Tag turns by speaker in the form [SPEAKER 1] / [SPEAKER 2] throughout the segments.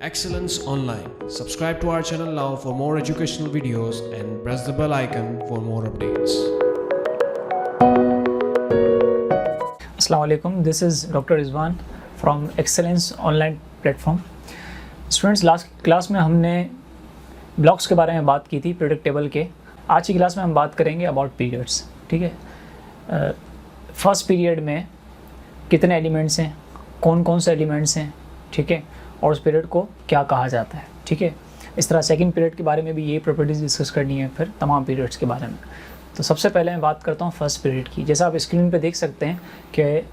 [SPEAKER 1] Excellence Online. Subscribe to our channel now for more educational videos and press the bell icon for more updates.
[SPEAKER 2] Assalamu alaikum. This is Dr. Rizwan from Excellence Online platform. Students last class में हमने blocks के बारे में बात की थी, predictable के। आज की क्लास में हम बात करेंगे अबाउट पीरियड्स। ठीक है, फर्स्ट पीरियड में कितने एलिमेंट्स हैं, कौन कौन से एलिमेंट्स हैं, ठीक है, और उस पीरियड को क्या कहा जाता है। ठीक है, इस तरह सेकंड पीरियड के बारे में भी ये प्रॉपर्टीज़ डिस्कस करनी है, फिर तमाम पीरियड्स के बारे में। तो सबसे पहले मैं बात करता हूँ फर्स्ट पीरियड की। जैसा आप स्क्रीन पे देख सकते हैं कि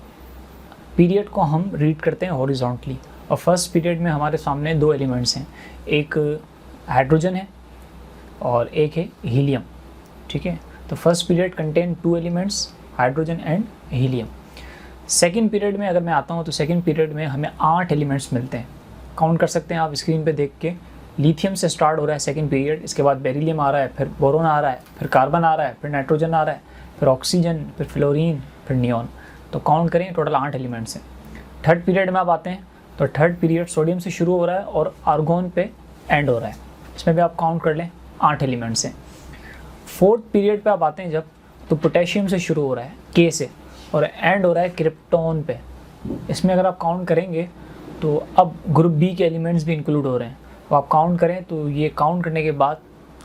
[SPEAKER 2] पीरियड को हम रीड करते हैं हॉरिजॉन्टली, और फर्स्ट पीरियड में हमारे सामने दो एलिमेंट्स हैं, एक हाइड्रोजन है और एक है हीलियम। ठीक है, तो first period contain two elements, hydrogen and helium. Second period में अगर मैं आता हूँ तो सेकंड पीरियड में हमें 8 एलिमेंट्स मिलते हैं। काउंट कर सकते हैं आप स्क्रीन पे देख के। लिथियम से स्टार्ट हो रहा है सेकंड पीरियड, इसके बाद बेरिलियम आ रहा है, फिर बोरोन आ रहा है, फिर कार्बन आ रहा है, फिर नाइट्रोजन आ रहा है, फिर ऑक्सीजन, फिर फ्लोरीन, फिर नियॉन। तो काउंट करें, टोटल 8 एलिमेंट्स हैं। थर्ड पीरियड में आप आते हैं तो थर्ड पीरियड सोडियम से शुरू हो रहा है और आर्गोन पे एंड हो रहा है। इसमें भी आप काउंट कर लें, 8 एलिमेंट्स हैं। फोर्थ पीरियड पे आप आते हैं जब, तो पोटेशियम से शुरू हो रहा है के से और एंड हो रहा है क्रिप्टॉन पे। इसमें अगर आप काउंट करेंगे तो अब ग्रुप बी के एलिमेंट्स भी इंक्लूड हो रहे हैं। तो आप काउंट करें तो ये काउंट करने के बाद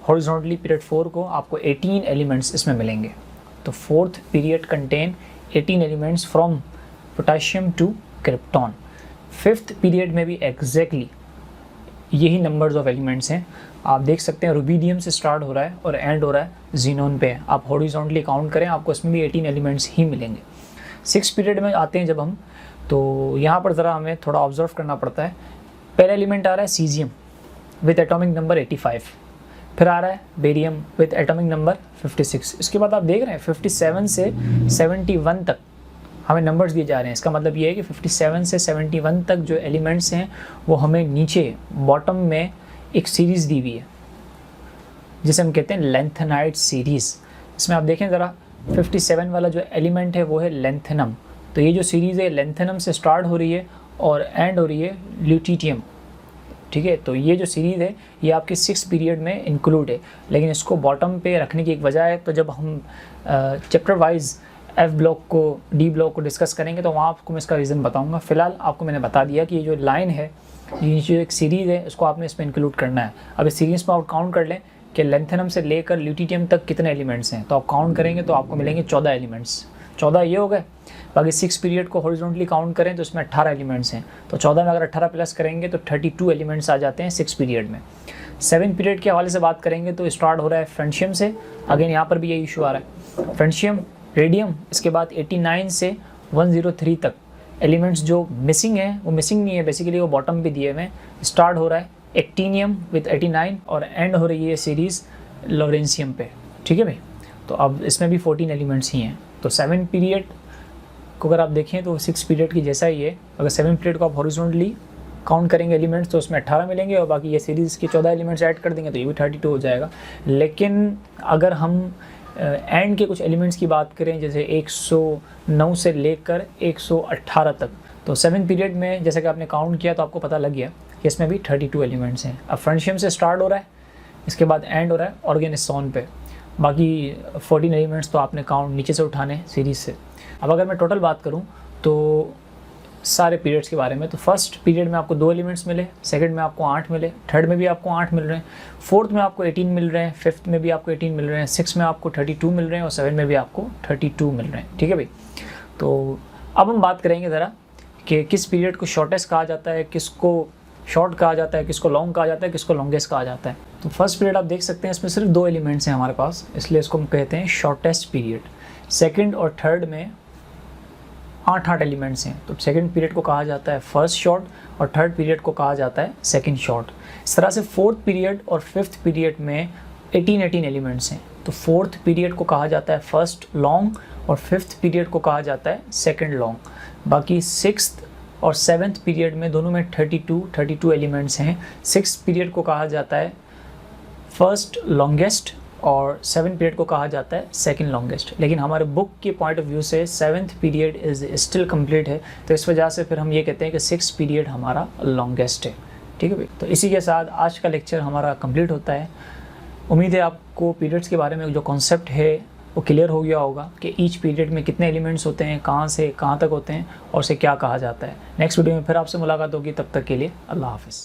[SPEAKER 2] हॉरिजॉन्टली पीरियड 4 को आपको 18 एलिमेंट्स इसमें मिलेंगे। तो fourth period contain 18 elements from potassium to krypton. Fifth period में भी एग्जैक्टली यही नंबर्स ऑफ एलिमेंट्स हैं। आप देख सकते हैं रुबीडियम से स्टार्ट हो रहा है और एंड हो रहा है जीनोन पे। आप हॉरिजॉन्टली काउंट करें, आपको इसमें भी 18 एलिमेंट्स ही मिलेंगे। सिक्स पीरियड में आते हैं जब हम, तो यहाँ पर ज़रा हमें थोड़ा ऑब्जर्व करना पड़ता है। पहला एलिमेंट आ रहा है सीजियम विथ एटॉमिक नंबर 85, फिर आ रहा है बेरियम विथ एटॉमिक नंबर 56। इसके बाद आप देख रहे हैं 57 से 71 तक हमें नंबर्स दिए जा रहे हैं। इसका मतलब ये है कि 57 से 71 तक जो एलिमेंट्स हैं वो हमें नीचे बॉटम में एक सीरीज़ दी हुई है जिसे हम कहते हैं लेंथेनाइड सीरीज़। इसमें आप देखें ज़रा, 57 वाला जो एलिमेंट है वो है लेंथेनम। तो ये जो सीरीज़ है लेंथेनम से स्टार्ट हो रही है और एंड हो रही है ल्यूटिटियम। ठीक है, तो ये जो सीरीज़ है ये आपके 6 पीरियड में इंक्लूड है, लेकिन इसको बॉटम पे रखने की एक वजह है। तो जब हम चैप्टर वाइज एफ ब्लॉक को, डी ब्लॉक को डिस्कस करेंगे तो वहाँ आपको मैं इसका रीज़न बताऊँगा। फ़िलहाल आपको मैंने बता दिया कि ये जो लाइन है, ये जो एक सीरीज़ है, इसको आपने इसमें इंक्लूड करना है। अब इस सीरीज़ में आप काउंट कर लें कि लेंथेनम से लेकर ल्यूटिटियम तक कितने एलिमेंट्स हैं। तो आप काउंट करेंगे तो आपको मिलेंगे 14 एलिमेंट्स। 14 ये हो गए। बाकी 6 पीरियड को हॉरिजॉन्टली काउंट करें तो इसमें 18 एलिमेंट्स हैं। तो 14 में अगर 18 प्लस करेंगे तो 32 एलिमेंट्स आ जाते हैं 6 पीरियड में। 7 पीरियड के हवाले से बात करेंगे तो स्टार्ट हो रहा है फ्रेंशियम से। अगेन यहाँ पर भी यही इशू आ रहा है, फ्रेंशियम, रेडियम, इसके बाद 89 से 103 तक एलिमेंट्स जो मिसिंग है वो मिसिंग नहीं है, बेसिकली वो बॉटम पे दिए हुए हैं। स्टार्ट हो रहा है एक्टीनियम विथ 89 और एंड हो रही है सीरीज़ लॉरेंसियम पे। ठीक है भाई, तो अब इसमें भी 14 एलिमेंट्स ही हैं। तो 7 पीरियड को अगर आप देखें तो 6 पीरियड की जैसा ही है। अगर 7 पीरियड को आप हॉरिजॉन्टली काउंट करेंगे एलिमेंट्स तो उसमें 18 मिलेंगे और बाकी ये सीरीज़ के 14 एलिमेंट्स ऐड कर देंगे तो ये भी 32 हो जाएगा। लेकिन अगर हम एंड के कुछ एलिमेंट्स की बात करें, जैसे 109 से लेकर 118 तक, तो 7 पीरियड में जैसे कि आपने काउंट किया तो आपको पता लग गया कि इसमें भी 32 एलिमेंट्स हैं। अब फ्रेंशियम से स्टार्ट हो रहा है, इसके बाद एंड हो रहा है ऑर्गेनिसोन पे। बाकी 14 एलिमेंट्स तो आपने काउंट नीचे से उठाने सीरीज़ से। अब अगर मैं टोटल बात करूं तो सारे पीरियड्स के बारे में, तो फर्स्ट पीरियड में आपको 2 एलिमेंट्स मिले, सेकंड में आपको 8 मिले, थर्ड में भी आपको 8 मिल रहे हैं, फोर्थ में आपको 18 मिल रहे हैं, फिफ्थ में भी आपको 18 मिल रहे हैं, सिक्स में आपको 32 मिल रहे हैं और 7 में भी आपको 32 मिल रहे हैं। ठीक है भाई, तो अब हम बात करेंगे ज़रा कि किस पीरियड को शॉर्टेस्ट कहा जाता है, किसको शॉर्ट कहा जाता है, किसको लॉन्ग कहा जाता है, किसको लॉन्गेस्ट कहा जाता है। तो फर्स्ट पीरियड आप देख सकते हैं इसमें सिर्फ 2 एलिमेंट्स हैं हमारे पास, इसलिए इसको हम कहते हैं शॉर्टेस्ट पीरियड। सेकंड और थर्ड में 8 एलिमेंट्स हैं, तो सेकंड पीरियड को कहा जाता है फर्स्ट शॉर्ट और थर्ड पीरियड को कहा जाता है सेकंड शॉर्ट। इस तरह से फोर्थ पीरियड और फिफ्थ पीरियड में 18 एलिमेंट्स हैं, तो फोर्थ पीरियड को कहा जाता है फर्स्ट लॉन्ग और फिफ्थ पीरियड को कहा जाता है सेकंड लॉन्ग। बाकी सिक्स्थ और सेवन्थ पीरियड में दोनों में 32 एलिमेंट्स हैं। सिक्स्थ पीरियड को कहा जाता है फर्स्ट लॉन्गेस्ट और 7 पीरियड को कहा जाता है सेकंड लॉन्गेस्ट। लेकिन हमारे बुक के पॉइंट ऑफ व्यू से 7th period is still complete है, तो इस वजह से फिर हम ये कहते हैं कि 6th पीरियड हमारा लॉन्गेस्ट है। ठीक है भाई। तो इसी के साथ आज का लेक्चर हमारा कंप्लीट होता है। उम्मीद है आपको पीरियड्स के बारे में जो कॉन्सेप्ट है वो क्लियर हो गया होगा कि ईच पीरियड में कितने एलिमेंट्स होते हैं, कहाँ से कहाँ तक होते हैं और उसे क्या कहा जाता है। नेक्स्ट वीडियो में फिर आपसे मुलाकात होगी, तब तक के लिए अल्लाह हाफ़िज़।